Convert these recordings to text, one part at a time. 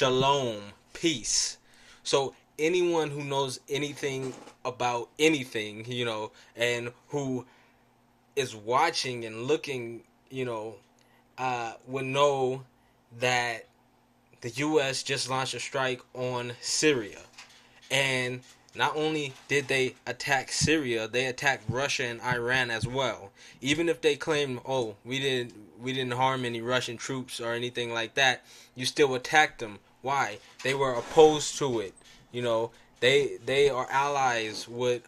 shalom, peace. So anyone who knows anything about anything, and who is watching and looking, would know that the U.S. just launched a strike on Syria. And not only did they attack Syria, they attacked Russia and Iran as well. Even if they claim, "Oh, we didn't harm any Russian troops or anything like that," you still attacked them. Why? They were opposed to it. You know, they are allies with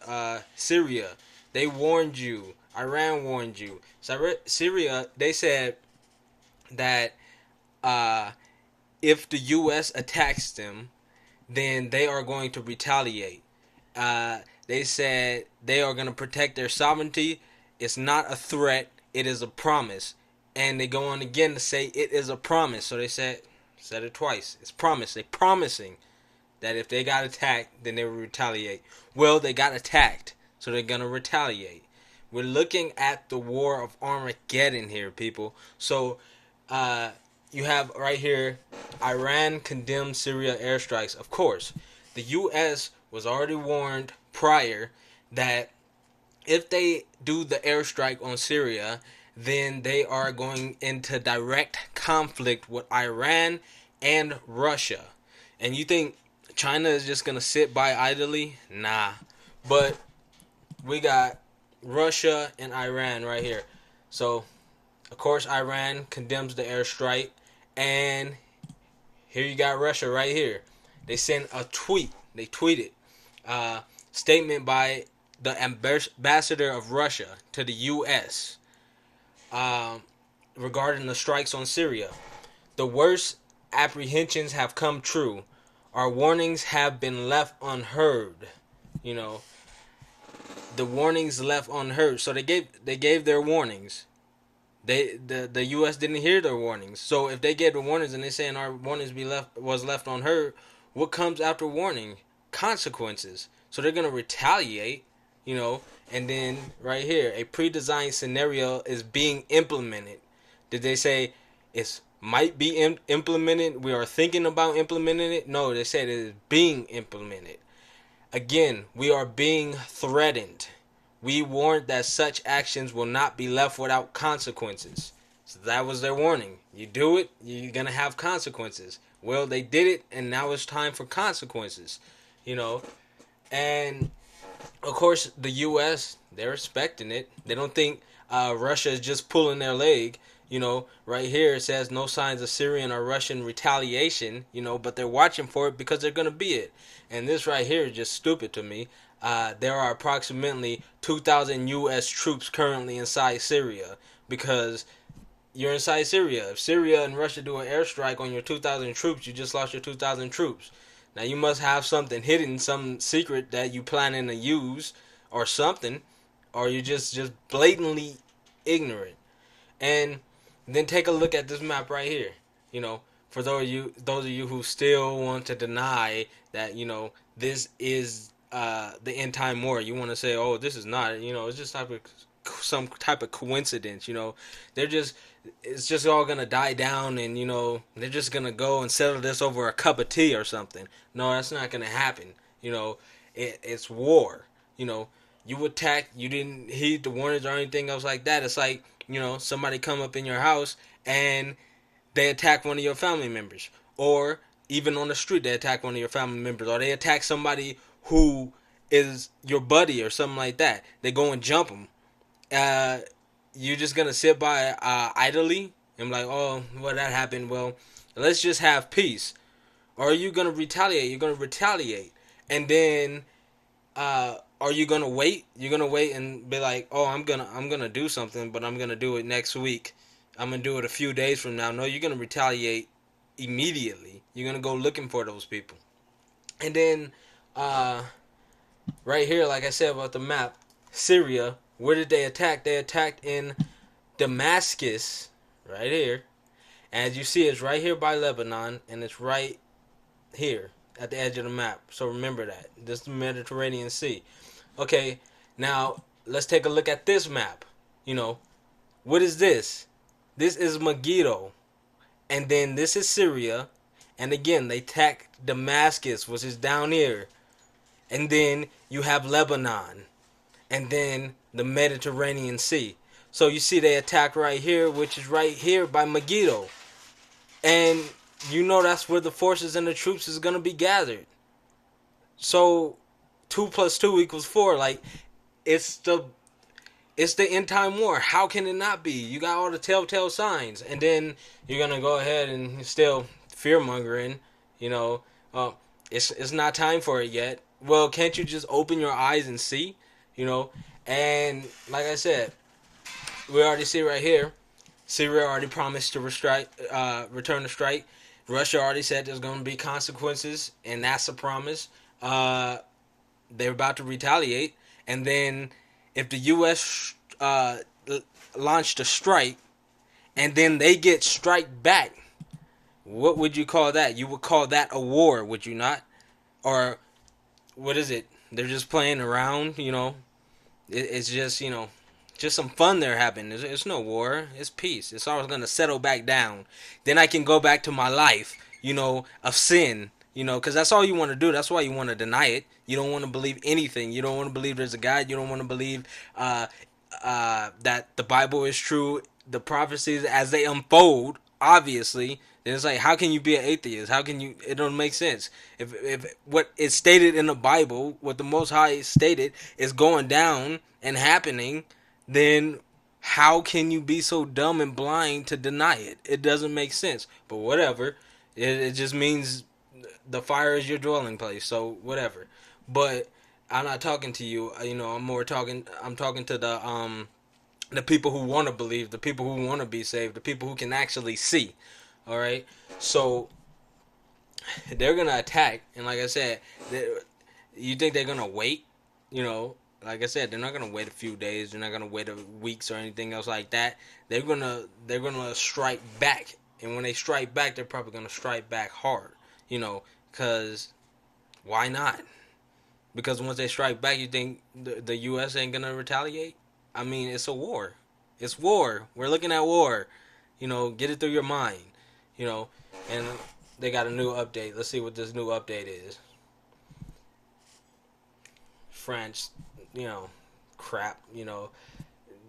Syria. They warned you. Iran warned you. Syria, they said that uh, if the U.S. attacks them, then they are going to retaliate. They said they are going to protect their sovereignty. It's not a threat, it is a promise. And they go on again to say it is a promise. So they said it twice. It's promise. They're promising that if they got attacked, then they will retaliate. Well, they got attacked, so they're going to retaliate. We're looking at the war of Armageddon here, people. So, you have right here, Iran condemns Syria airstrikes. Of course, the U.S. was already warned prior that if they do the airstrike on Syria, then they are going into direct conflict with Iran and Russia. And you think China is just going to sit by idly? Nah. But we got Russia and Iran right here. So, of course, Iran condemns the airstrike. And here you got Russia right here. They sent a tweet. They tweeted statement by the ambassador of Russia to the U.S. Regarding the strikes on Syria. The worst apprehensions have come true. Our warnings have been left unheard. The warnings left unheard. So they gave their warnings. The U.S. didn't hear their warnings. So if they gave the warnings and they're saying our warnings was left unheard, what comes after warning? Consequences. So they're gonna retaliate, And then right here, a pre-designed scenario is being implemented. Did they say it might be implemented? We are thinking about implementing it. No, they said it is being implemented. Again, we are being threatened. We warned that such actions will not be left without consequences. So that was their warning. You do it, you're going to have consequences. Well, they did it, and now it's time for consequences. And, of course, the U.S., they're expecting it. They don't think Russia is just pulling their leg. Right here it says no signs of Syrian or Russian retaliation, but they're watching for it because they're going to be it. And this right here is just stupid to me. There are approximately 2,000 U.S. troops currently inside Syria because you're inside Syria. If Syria and Russia do an airstrike on your 2,000 troops, you just lost your 2,000 troops. Now you must have something hidden, some secret that you planning to use or something, or you're just blatantly ignorant. And then take a look at this map right here. For those of you who still want to deny that, this is the end time war. You want to say, oh, this is not. It's just some type of coincidence. It's just all gonna die down, and they're just gonna go and settle this over a cup of tea or something. No, that's not gonna happen. It's war. You attack. You didn't heed the warnings or anything else like that. It's like somebody come up in your house and they attack one of your family members, or even on the street they attack one of your family members, or they attack somebody who is your buddy or something like that. They go and jump them. You're just gonna sit by idly and be like, oh, well, that happened. Well, let's just have peace. Or are you gonna retaliate? You're gonna retaliate, and then are you gonna wait? You're gonna wait and be like, oh, I'm gonna do something, but I'm gonna do it next week. I'm gonna do it a few days from now. No, you're gonna retaliate immediately. You're gonna go looking for those people. And then right here, like I said about the map, Syria. Where did they attack? They attacked in Damascus, right here. As you see, it's right here by Lebanon, and it's right here at the edge of the map. So remember that. This is the Mediterranean Sea. Okay, now let's take a look at this map. What is this? This is Megiddo. And then this is Syria. And again, they attacked Damascus, which is down here. And then you have Lebanon. And then the Mediterranean Sea. So you see they attack right here, which is right here by Megiddo. And you know that's where the forces and the troops is going to be gathered. So 2 plus 2 equals 4. Like, it's the it's the end time war. How can it not be? You got all the telltale signs, and then you're gonna go ahead and still fear mongering. You know, uh, it's not time for it yet. Well, can't you just open your eyes and see? You know, and like I said, we already see right here. Syria already promised to return the strike. Russia already said there's going to be consequences, and that's a promise. Uh, they're about to retaliate, and then if the U.S. Launched a strike, and then they get strike back, what would you call that? You would call that a war, would you not? Or what is it? They're just playing around, you know. It's just, you know, just some fun there happening. It's no war. It's peace. It's always going to settle back down. Then I can go back to my life, you know, of sin, you know, because that's all you want to do. That's why you want to deny it. You don't want to believe anything. You don't want to believe there's a God. You don't want to believe that the Bible is true. The prophecies as they unfold, obviously. Then it's like, how can you be an atheist? How can you? It don't make sense. If what is stated in the Bible, what the Most High stated, is going down and happening, then how can you be so dumb and blind to deny it? It doesn't make sense. But whatever. It just means the fire is your dwelling place. So whatever. But I'm not talking to you. You know, I'm talking to the people who want to believe, the people who want to be saved, the people who can actually see. All right. So they're gonna attack, and like I said, you think they're gonna wait? You know, like I said, they're not gonna wait a few days. They're not gonna wait weeks or anything else like that. They're gonna strike back, and when they strike back, they're probably gonna strike back hard. You know, because why not? Because once they strike back, you think the U.S. ain't gonna retaliate? I mean, it's a war. It's war. We're looking at war. You know, get it through your mind. You know, and they got a new update. Let's see what this new update is. French, you know, crap. You know,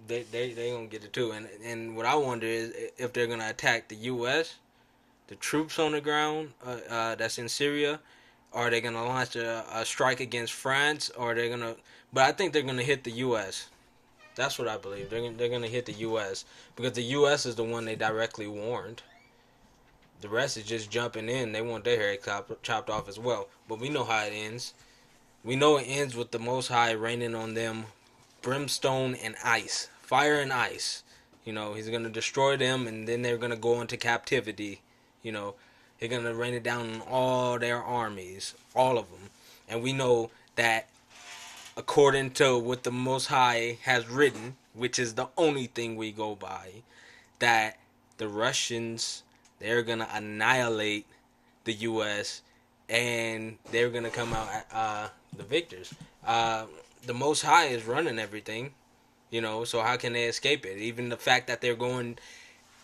they gonna get it too. And what I wonder is if they're gonna attack the U.S., the troops on the ground that's in Syria. Are they gonna launch a strike against France? Or are they gonna? But I think they're gonna hit the U.S. That's what I believe. They're gonna hit the U.S. because the U.S. is the one they directly warned. The rest is just jumping in. They want their hair chopped off as well. But we know how it ends. We know it ends with the Most High raining on them brimstone and ice, fire and ice. You know, he's gonna destroy them, and then they're gonna go into captivity. You know, he's gonna rain it down on all their armies, all of them. And we know that according to what the Most High has written, which is the only thing we go by, that the Russians, they're gonna annihilate the U.S. and they're gonna come out the victors. The Most High is running everything, you know. So how can they escape it? Even the fact that they're going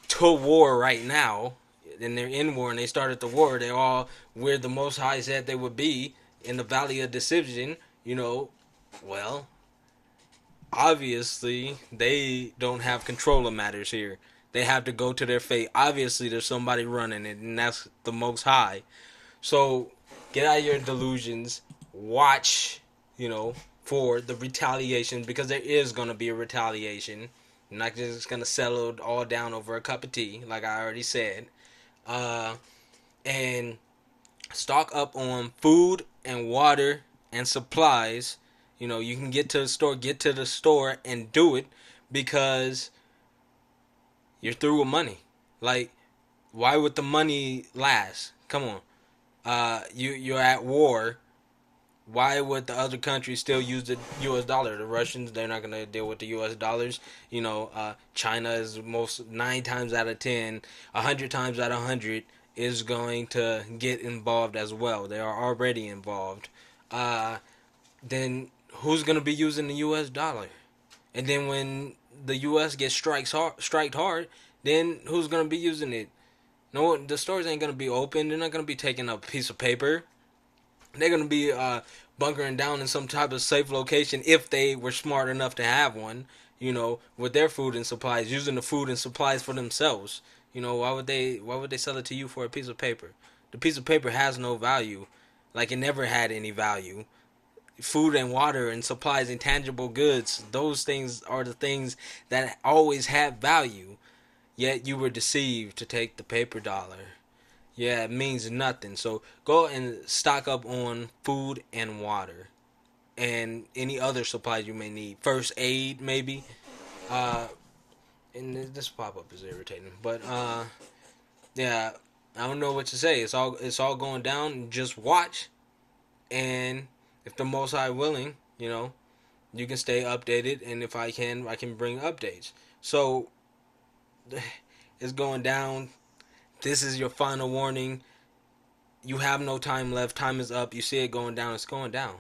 to war right now, and they're in war, and they started the war. They're all where the Most High said they would be in the Valley of Decision. You know, well, obviously they don't have control of matters here. They have to go to their fate. Obviously, there's somebody running it, and that's the Most High. So get out of your delusions. Watch, you know, for the retaliation, because there is gonna be a retaliation. I'm not just gonna settle it all down over a cup of tea, like I already said. Uh, and stock up on food and water and supplies. You know, you can get to the store and do it because you're through with money. Like, why would the money last? Come on. You're at war. Why would the other countries still use the U.S. dollar? The Russians, they're not gonna deal with the U.S. dollars. You know, China is most 9 times out of 10, 100 times out of 100 is going to get involved as well. They are already involved. Then who's gonna be using the U.S. dollar? And then when the U.S. gets striked hard, then who's gonna be using it? No, the stores ain't gonna be open. They're not gonna be taking a piece of paper. They're gonna be bunkering down in some type of safe location if they were smart enough to have one. With their food and supplies, using the food and supplies for themselves. Why would they sell it to you for a piece of paper? The piece of paper has no value, like it never had any value. Food and water and supplies and tangible goods, those things are the things that always have value. Yet you were deceived to take the paper dollar. Yeah, it means nothing. So go and stock up on food and water and any other supplies you may need. First aid, maybe. Uh, and this pop up is irritating, but yeah, I don't know what to say. It's all going down. Just watch, and if the Most High willing, you can stay updated, and if I can bring updates. So it's going down. This is your final warning. You have no time left. Time is up. You see it going down. It's going down.